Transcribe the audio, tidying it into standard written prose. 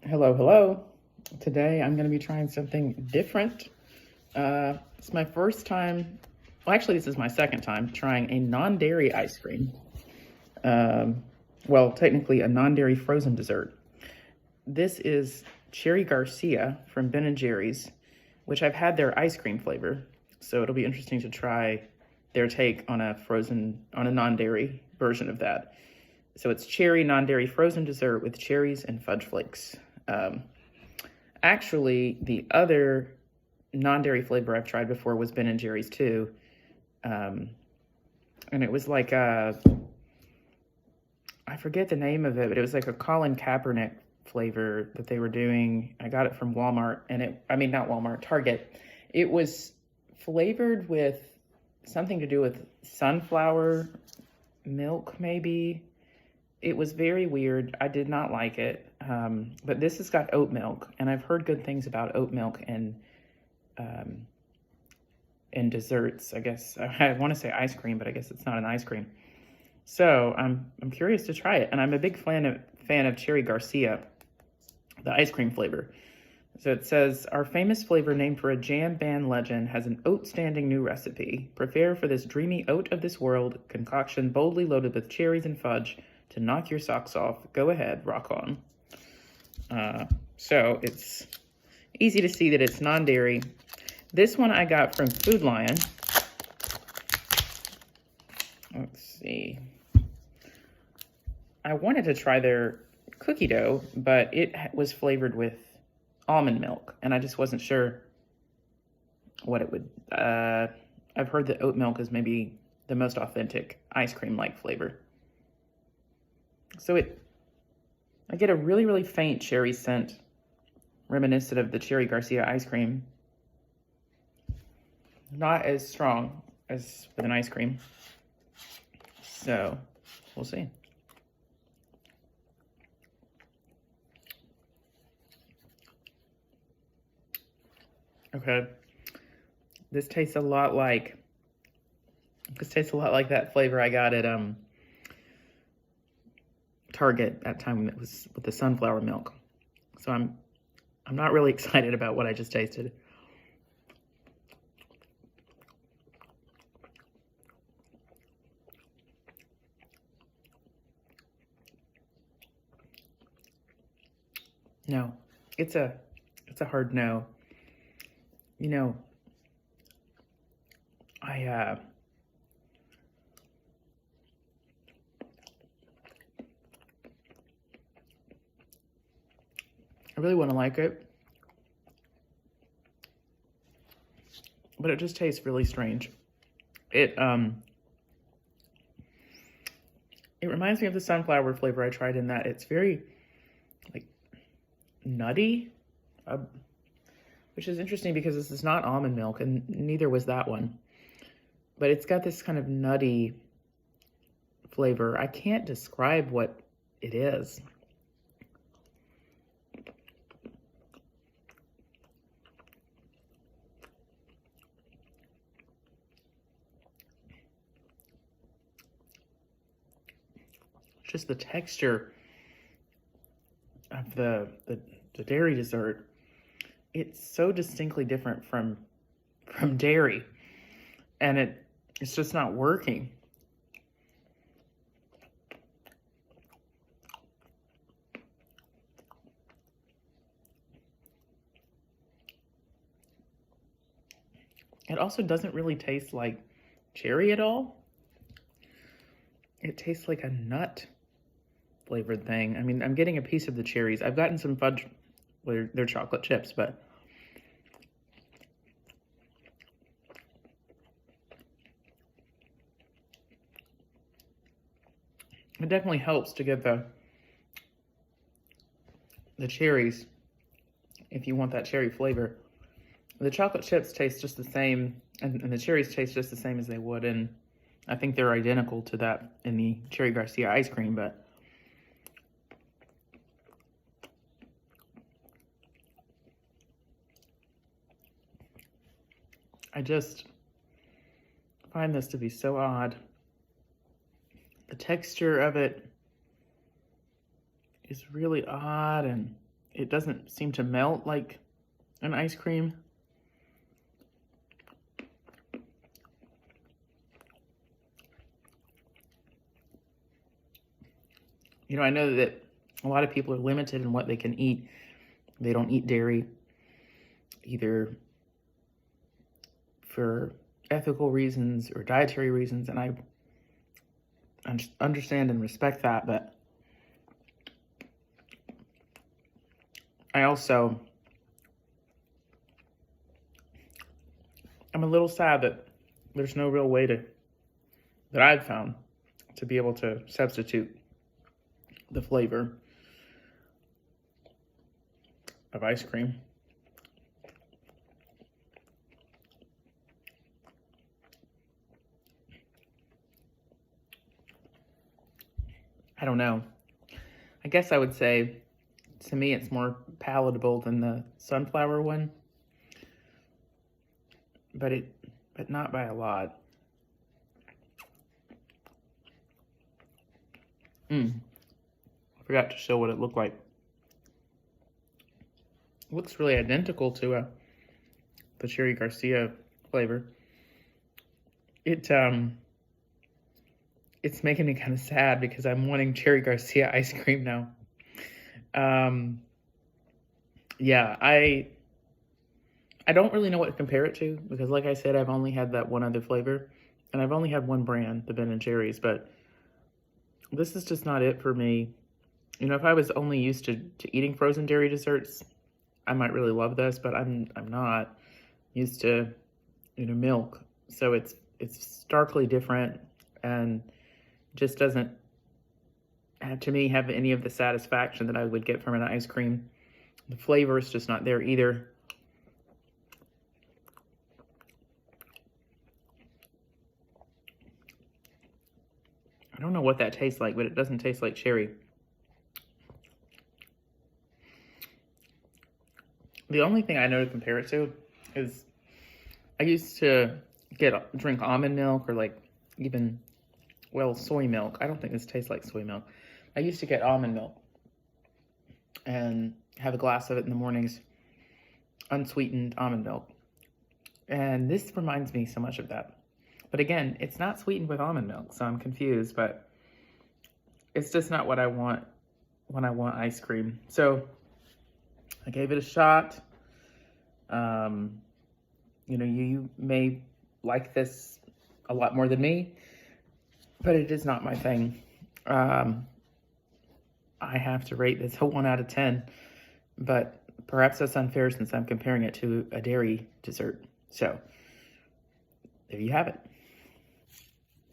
Hello, hello. Today I'm going to be trying something different. It's my first time, well, actually, this is my second time trying a non-dairy ice cream. Well, technically, a non-dairy frozen dessert. This is Cherry Garcia from Ben & Jerry's, which I've had their ice cream flavor. So it'll be interesting to try their take on a non-dairy version of that. So it's cherry non-dairy frozen dessert with cherries and fudge flakes. Actually, the other non-dairy flavor I've tried before was Ben & Jerry's too. And it was like I forget the name of it, but it was like a Colin Kaepernick flavor that they were doing. I got it from Walmart, and not Walmart, Target. It was flavored with something to do with sunflower milk, maybe. It was very weird. I did not like it. But this has got oat milk, and I've heard good things about oat milk and desserts. I guess I want to say ice cream, but I guess it's not an ice cream. So I'm curious to try it, and I'm a big fan of Cherry Garcia, the ice cream flavor. So it says, our famous flavor named for a jam band legend has an oat-standing new recipe. Prepare for this dreamy oat of this world concoction boldly loaded with cherries and fudge to knock your socks off. Go ahead, rock on. So it's easy to see that it's non-dairy. This one I got from Food Lion. Let's see. I wanted to try their cookie dough, but it was flavored with almond milk, and I just wasn't sure what it would. I've heard that oat milk is maybe the most authentic ice cream-like flavor. So I get a really, really faint cherry scent, reminiscent of the Cherry Garcia ice cream. Not as strong as with an ice cream. So, we'll see. Okay. This tastes a lot like that flavor I got at Target that time. That was with the sunflower milk. So I'm not really excited about what I just tasted. No, it's a hard no. You know, I really want to like it, but it just tastes really strange. It reminds me of the sunflower flavor I tried in that it's very like nutty, which is interesting because this is not almond milk, and neither was that one. But it's got this kind of nutty flavor. I can't describe what it is. Just the texture of the dairy dessert. It's so distinctly different from dairy, and it's just not working. It also doesn't really taste like cherry at all. It tastes like a nut flavored thing. I mean, I'm getting a piece of the cherries. I've gotten some fudge, where they're chocolate chips, but it definitely helps to get the cherries if you want that cherry flavor. The chocolate chips taste just the same, and the cherries taste just the same as they would, and I think they're identical to that in the Cherry Garcia ice cream, but I just find this to be so odd. The texture of it is really odd, and it doesn't seem to melt like an ice cream. You know, I know that a lot of people are limited in what they can eat. They don't eat dairy, either for ethical reasons or dietary reasons, and I understand and respect that, but I'm a little sad that there's no real way that I've found to be able to substitute the flavor of ice cream. I don't know. I guess I would say, to me, it's more palatable than the sunflower one, but not by a lot. I forgot to show what it looked like. It looks really identical to the Cherry Garcia flavor. It's making me kind of sad because I'm wanting Cherry Garcia ice cream now. Yeah, I don't really know what to compare it to because, like I said, I've only had that one other flavor, and I've only had one brand, the Ben & Jerry's, but this is just not it for me. You know, if I was only used to eating frozen dairy desserts, I might really love this, but I'm not used to, you know, milk. So it's starkly different and just doesn't, to me, have any of the satisfaction that I would get from an ice cream. The flavor is just not there either. I don't know what that tastes like, but it doesn't taste like cherry. The only thing I know to compare it to is I used to drink almond milk or like even, well, soy milk. I don't think this tastes like soy milk. I used to get almond milk and have a glass of it in the mornings, unsweetened almond milk. And this reminds me so much of that. But again, it's not sweetened with almond milk, so I'm confused, but it's just not what I want when I want ice cream. So I gave it a shot. You know, you may like this a lot more than me, but it is not my thing. I have to rate this a 1 out of 10, but perhaps that's unfair since I'm comparing it to a dairy dessert. So there you have it.